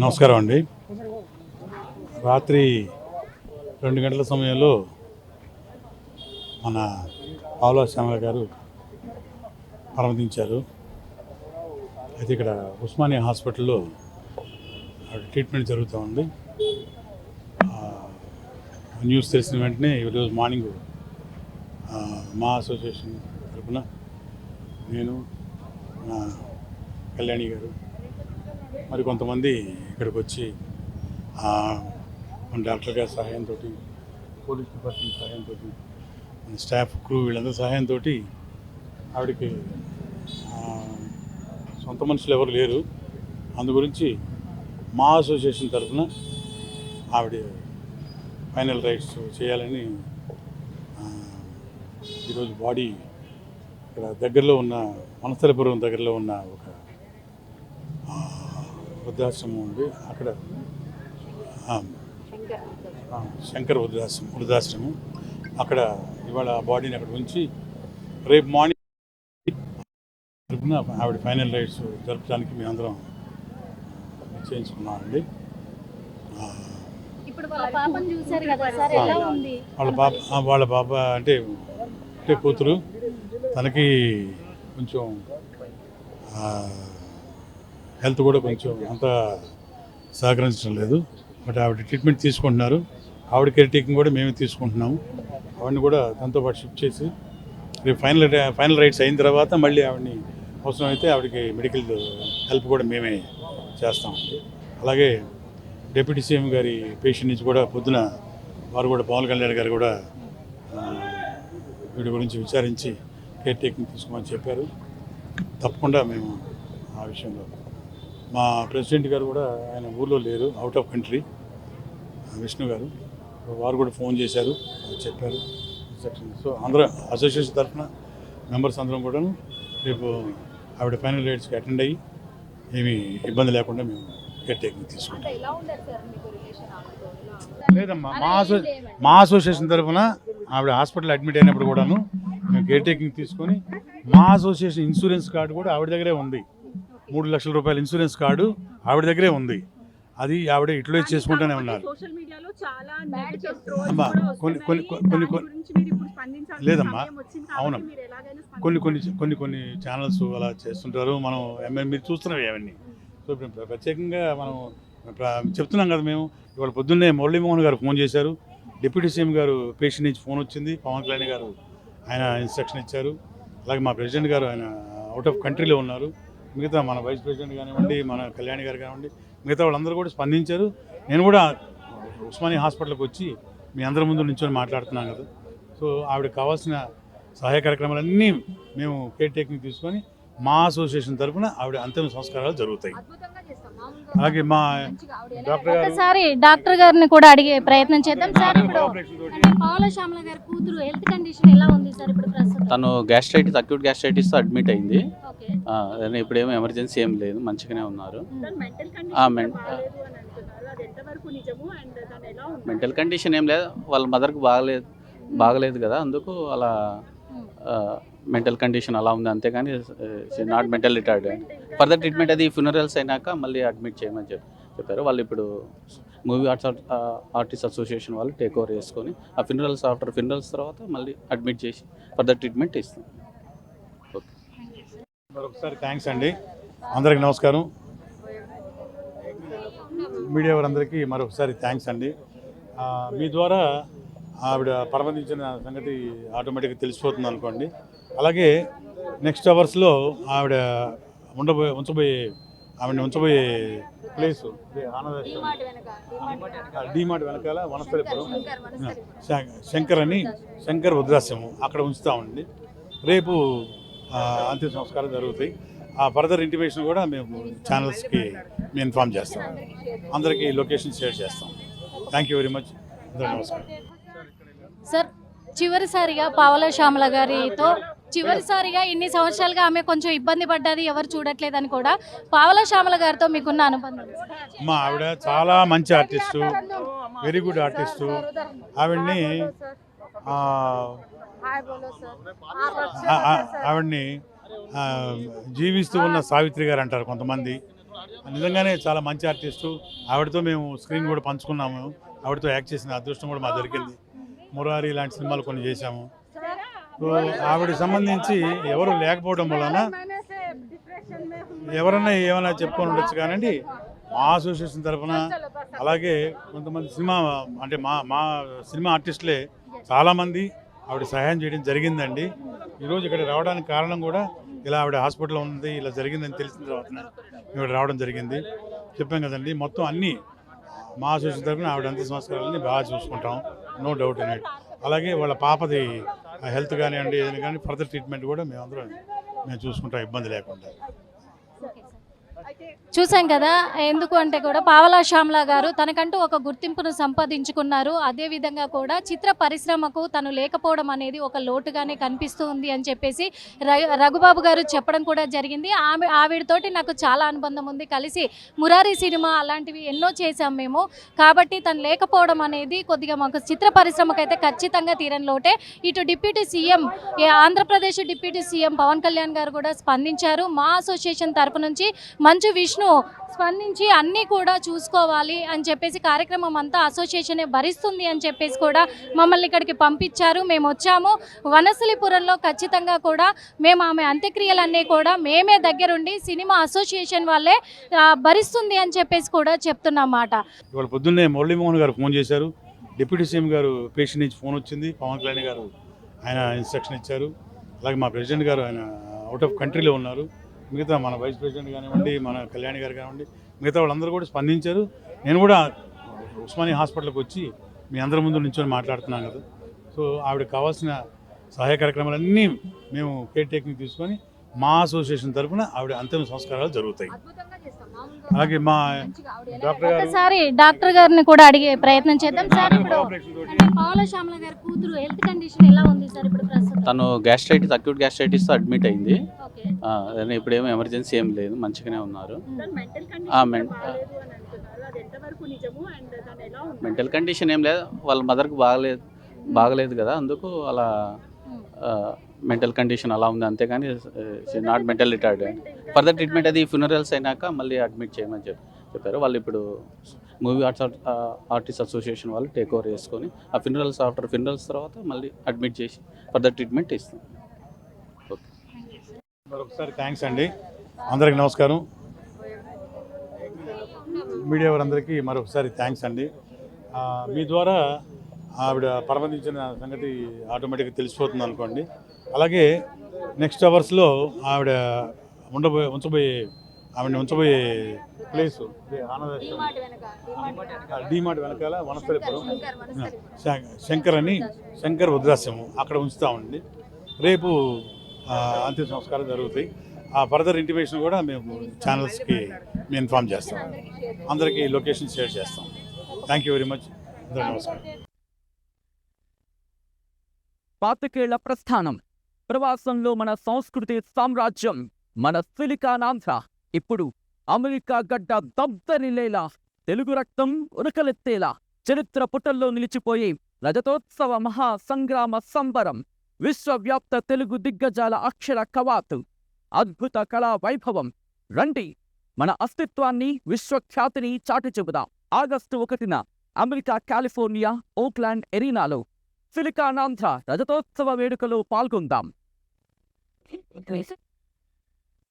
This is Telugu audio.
నమస్కారం అండి. రాత్రి 2 గంటల సమయంలో మన పావులా శ్యామల గారు మరణించారు. అయితే ఇక్కడ ఉస్మానియా హాస్పిటల్లో ట్రీట్మెంట్ జరుగుతూ ఉంది. న్యూస్ తెలిసిన వెంటనే ఈరోజు మార్నింగ్ మా అసోసియేషన్ తరఫున నేను, నా కళ్యాణి గారు, మరి కొంతమంది ఇక్కడికి వచ్చి మన డాక్టర్ గారి సహాయంతో, పోలీస్ డిపార్ట్మెంట్ సహాయంతో, మన స్టాఫ్ క్రూ వీళ్ళందరి సహాయంతో ఆవిడకి సొంత మనుషులు ఎవరు లేరు. అందు గురించి మా అసోసియేషన్ తరఫున ఆవిడ ఫైనల్ రైట్స్ చేయాలని ఈరోజు బాడీ ఇక్కడ దగ్గరలో ఉన్న వనస్థలపురం దగ్గరలో ఉన్న ఒక వృద్ధాశ్రమం ఉంది. అక్కడ శంకర్ వృద్ధాశ్రమం అక్కడ ఇవాళ బాడీని అక్కడ ఉంచి రేపు మార్నింగ్ ఆవిడ ఫైనల్ రైట్స్ జరపడానికి మేమందరం నిశ్చయించుకున్నామండి. వాళ్ళ పాప అంటే కూతురు, తనకి కొంచెం హెల్త్ కూడా కొంచెం అంత సహకరించడం లేదు. బట్ ఆవిడ ట్రీట్మెంట్ తీసుకుంటున్నారు. ఆవిడ కేర్ టేకింగ్ కూడా మేమే తీసుకుంటున్నాము. ఆవిడని కూడా దాంతో పాటు షిఫ్ట్ చేసి రేపు ఫైనల్ రైట్స్ అయిన తర్వాత మళ్ళీ ఆవిడని అవసరమైతే ఆవిడకి మెడికల్ హెల్ప్ కూడా మేమే చేస్తామండి. అలాగే డిప్యూటీ సీఎం గారి పేషెంట్ నుంచి కూడా పొద్దున వారు కూడా పవన్ కళ్యాణ్ గారు కూడా వీడి గురించి విచారించి కేర్ టేకింగ్ తీసుకోమని చెప్పారు. తప్పకుండా మేము ఆ విషయంలో మా ప్రెసిడెంట్ గారు కూడా ఆయన ఊళ్ళో లేరు, అవుట్ ఆఫ్ కంట్రీ, విష్ణు గారు, వారు కూడా ఫోన్ చేశారు, చెప్పారు ఇన్స్ట్రక్షన్స్. సో అందరూ అసోసియేషన్ తరఫున మెంబర్స్ అందరం కూడా రేపు ఆవిడ ఫైనల్ రైట్స్కి అటెండ్ అయ్యి ఏమీ ఇబ్బంది లేకుండా మేము కేర్ టేకింగ్ తీసుకుంటాం. లేదమ్మా, మా అసోసియేషన్ తరఫున ఆవిడ హాస్పిటల్ అడ్మిట్ అయినప్పుడు కూడాను మేము కేర్ టేకింగ్ తీసుకొని మా అసోసియేషన్ ఇన్సూరెన్స్ కార్డు కూడా ఆవిడ దగ్గరే ఉంది. 3 లక్షల రూపాయల ఇన్సూరెన్స్ కార్డు ఆవిడ దగ్గరే ఉంది. అది ఆవిడ యూటిలైజ్ చేసుకుంటూనే ఉన్నారు. అమ్మా లేదమ్మా, అవును, కొన్ని ఛానల్స్ అలా చేస్తుంటారు. మనం మీరు చూస్తున్నవి అవన్నీ. సో ఇప్పుడు ప్రత్యేకంగా మనం చెప్తున్నాం కదా. మేము ఇవాళ పొద్దున్నే మురళీమోహన్ గారు ఫోన్ చేశారు. డిప్యూటీ సీఎం గారు పేషెంట్ నుంచి ఫోన్ వచ్చింది. పవన్ కళ్యాణ్ గారు ఆయన ఇన్స్ట్రక్షన్ ఇచ్చారు. అలాగే మా ప్రెసిడెంట్ గారు ఆయన అవుట్ ఆఫ్ కంట్రీలో ఉన్నారు. మిగతా మన వైస్ ప్రెసిడెంట్ కానివ్వండి, మన కళ్యాణి గారు కానివ్వండి, మిగతా వాళ్ళందరూ కూడా స్పందించారు. నేను కూడా ఉస్మానియా హాస్పిటల్కి వచ్చి మీ అందరి ముందు నుంచొని మాట్లాడుతున్నాను కదా. సో ఆవిడకి కావాల్సిన సహాయ కార్యక్రమాలన్నీ మేము కేర్ టేకింగ్ తీసుకొని మా అసోసియేషన్ తరఫున ఆవిడ అంతిమ సంస్కారాలు జరుగుతాయి. అలాగే మా డాక్టర్ గారిని కూడా అడిగే ప్రయత్నం చేద్దాం సార్. ఇప్పుడు పావులా శ్యామల గారి కూతురు హెల్త్ కండిషన్ ఎలా ఉంది సార్? ఇప్పుడు తను అక్యూట్ గ్యాస్ట్రైటిస్ తో అడ్మిట్ అయింది. ఇప్పుడు ఏమో ఎమర్జెన్సీ ఏం లేదు, మంచిగానే ఉన్నారు. మెంటల్ కండిషన్ ఏం లేదు, వాళ్ళ మదర్కి బాగలేదు కదా, అందుకు అలా మెంటల్ కండిషన్ అలా ఉంది, అంతేగాని not mental retard. Further treatment అది ఫ్యూనరల్స్ అయినాక మళ్ళీ అడ్మిట్ చేయమని చెప్పారు. వాళ్ళు ఇప్పుడు మూవీ ఆర్టిస్ట్ అసోసియేషన్ వాళ్ళు టేక్ ఓవర్ చేసుకొని ఆఫ్టర్ ఫ్యూనరల్స్ తర్వాత మళ్ళీ అడ్మిట్ చేసి ఫర్దర్ ట్రీట్మెంట్ ఇస్తాం. మరొకసారి థ్యాంక్స్ అండి. అందరికి నమస్కారం. మీడియా వారందరికీ మరొకసారి థ్యాంక్స్ అండి. మీ ద్వారా ఆవిడ పరమతించిన సంగతి ఆటోమేటిక్గా తెలిసిపోతుంది అనుకోండి. అలాగే నెక్స్ట్ అవర్స్లో ఆవిడ ఉంచబోయే ప్లేసు డీమార్ట్ వెనకాల వనస్థలిపురం శంకర్ వృద్ధాశ్రమం అక్కడ ఉంచుతామండి. రేపు అంతిమ సంస్కారం జరుగుతాయి. ఆ ఫర్దర్ ఇంటిమేషన్ కూడా మేము ఛానల్స్కి మేము ఇన్ఫార్మ్ చేస్తాం. అందరికీ లొకేషన్ షేర్ చేస్తాం. Thank you very much. నమస్కారం సార్. చివరిసారిగా పావులా శ్యామల గారితో ఇన్ని సంవత్సరాలుగా ఆమె కొంచెం ఇబ్బంది పడ్డది, ఎవరు చూడట్లేదని కూడా పావులా శ్యామల గారితో మీకున్న అనుబంధం? మా ఆవిడ చాలా మంచి ఆర్టిస్టు, వెరీ గుడ్ ఆర్టిస్టు. ఆవిడ్ని ఆవిడ్ని జీవిస్తూ ఉన్న సావిత్రి గారు అంటారు కొంతమంది. నిజంగానే చాలా మంచి ఆర్టిస్టు. ఆవిడతో మేము స్క్రీన్ కూడా పంచుకున్నాము. ఆవిడతో యాక్ట్ చేసిన అదృష్టం కూడా మాకు దొరికింది. మురారి లాంటి సినిమాలు కొన్ని చేశాము. సో ఆవిడకి సంబంధించి ఎవరు లేకపోవడం వలన ఎవరన్నా ఏమైనా చెప్పుకొని ఉండొచ్చు కానండి, మా అసోసియేషన్ తరఫున అలాగే కొంతమంది సినిమా అంటే మా సినిమా ఆర్టిస్టులే చాలామంది ఆవిడ సహాయం చేయడం జరిగిందండి. ఈరోజు ఇక్కడ రావడానికి కారణం కూడా ఇలా ఆవిడ హాస్పిటల్లో ఉంది, ఇలా జరిగిందని తెలిసిన తర్వాత ఇక్కడ రావడం జరిగింది. చెప్పాం కదండి, మొత్తం అన్నీ మా అసోసియేషన్ తరఫున ఆవిడ అంత్య సంస్కారాలని బాగా చూసుకుంటాం, నో డౌట్ ఇన్ ఇట్. అలాగే వాళ్ళ పాపది హెల్త్ కానివ్వండి, ఏదైనా కానీ ఫర్దర్ ట్రీట్మెంట్ కూడా మేము చూసుకుంటాం ఇబ్బంది లేకుండా. చూసాం కదా, ఎందుకు అంటే కూడా పావలా శ్యామల గారు తనకంటూ ఒక గుర్తింపును సంపాదించుకున్నారు. అదేవిధంగా కూడా చిత్ర పరిశ్రమకు తను లేకపోవడం అనేది ఒక లోటుగానే కనిపిస్తూ ఉంది అని చెప్పేసి రఘుబాబు గారు చెప్పడం కూడా జరిగింది. ఆవిడతోటి నాకు చాలా అనుబంధం ఉంది, కలిసి మురారి సినిమా అలాంటివి ఎన్నో చేశాం మేము. కాబట్టి తను లేకపోవడం అనేది కొద్దిగా మాకు చిత్ర పరిశ్రమకైతే ఖచ్చితంగా తీరని లోటే. ఇటు deputy CM Andhra Pradesh deputy CM Pawan Kalyan గారు కూడా స్పందించారు. మా అసోసియేషన్ తరపు నుంచి మంచు విష్ణు స్పందించి అన్నీ కూడా చూసుకోవాలి అని చెప్పేసి కార్యక్రమం అంతా అసోసియేషనే భరిస్తుంది అని చెప్పేసి కూడా మమ్మల్ని ఇక్కడికి పంపించారు. మేము వచ్చాము. వనస్థలిపురంలో ఖచ్చితంగా కూడా మేము ఆమె అంత్యక్రియలన్నీ కూడా మేమే దగ్గరుండి సినిమా అసోసియేషన్ వాళ్ళే భరిస్తుంది అని చెప్పేసి కూడా చెప్తున్నమాట. ఇవాళ పొద్దున్నే మురళీమోహన్ గారు ఫోన్ చేశారు. డిప్యూటీ సీఎం గారు పేషెంట్ నుంచి ఫోన్ వచ్చింది. పవన్ కళ్యాణ్ గారు ఆయన ఇన్స్ట్రక్షన్ ఇచ్చారు. అలాగే మా ప్రెసిడెంట్ గారు ఆయన అవుట్ ఆఫ్ కంట్రీలో ఉన్నారు. మిగతా మన వైస్ ప్రెసిడెంట్ కానివ్వండి, మన కళ్యాణ్ గారు కానివ్వండి, మిగతా వాళ్ళందరూ కూడా స్పందించారు. నేను కూడా ఉస్మానియా హాస్పిటల్కి వచ్చి మీ అందరి ముందు నించొని మాట్లాడుతున్నాను కదా. సో ఆవిడకి కావాల్సిన సహాయ కార్యక్రమాలన్నీ మేము కేర్ టేకింగ్ తీసుకొని మా అసోసియేషన్ తరఫున ఆవిడ అంతిమ సంస్కారాలు జరుగుతాయి. అలాగే మా డాక్టర్ గారిని కూడా అడిగే ప్రయత్నం చేద్దాం సార్. ఇప్పుడు పావలా శ్యామల గారి కూతురు హెల్త్ కండిషన్ ఎలా ఉంది సార్ ఇప్పుడు ప్రస్తుతం? తను గ్యాస్ట్రైటిస్, అక్యూట్ గ్యాస్ట్రైటిస్తో అడ్మిట్ అయింది. ఇప్పుడు ఏమో ఎమర్జెన్సీ ఏం లేదు, మంచిగానే ఉన్నారు. మెంటల్ కండిషన్ ఏం లేదు, వాళ్ళ మదర్కి బాగలేదు కదా, అందుకు అలా మెంటల్ కండిషన్ అలా ఉంది అంతేగాని not mental retarded. Further treatment అది ఫ్యూనరల్స్ అయినాక మళ్ళీ అడ్మిట్ చేయమని చెప్పారు. వాళ్ళు ఇప్పుడు మూవీ ఆర్టిస్ట్ అసోసియేషన్ వాళ్ళు టేక్ ఓవర్ చేసుకొని ఆ ఆఫ్టర్ ఫ్యూనరల్స్ తర్వాత మళ్ళీ అడ్మిట్ చేసి ఫర్దర్ ట్రీట్మెంట్ ఇస్తాం. మరొకసారి థ్యాంక్స్ అండి, అందరికి నమస్కారం. మీడియా వారందరికీ మరొకసారి థ్యాంక్స్ అండి. మీ ద్వారా ఆవిడ పరమతించిన సంగతి ఆటోమేటిక్గా తెలిసిపోతుంది అనుకోండి. అలాగే నెక్స్ట్ అవర్స్లో ఆవిడ ఉంచబోయే ప్లేసు డీమార్ట్ వెనకాల వనస్థలిపురం శంకర్ వృద్ధాశ్రమం అక్కడ ఉంచుతామండి. రేపు అంతిమ సంస్కారం జరుగుతాయి. ఆ ఫర్దర్ ఇంటిమేషన్ కూడా మేము ఛానల్స్కి మేము ఇన్ఫార్మ్ చేస్తాం, అందరికీ లొకేషన్ షేర్ చేస్తాం. Thank you very much. నమస్కారం. పాతికేళ్ల ప్రస్థానం, ప్రవాసంలో మన సంస్కృతి సామ్రాజ్యం, మన సిలికానాంధ్ర ఇప్పుడు అమెరికా గడ్డ దబ్దరిల్లేలా, తెలుగు రక్తం ఉరకలెత్తేలా చరిత్ర పుటల్లో నిలిచిపోయి రజతోత్సవ మహాసంగ్రామ సంబరం, విశ్వవ్యాప్త తెలుగు దిగ్గజాల అక్షర కవాతు, అద్భుత కళా వైభవం. రండి, మన అస్తిత్వాన్ని, విశ్వఖ్యాతిని చాటి చెబుదాం. ఆగస్టు 1న అమెరికా కాలిఫోర్నియా ఓక్లాండ్ ఎరీనాలో సిలికానాంధ్ర రజతోత్సవ వేడుకలో పాల్గొందాం.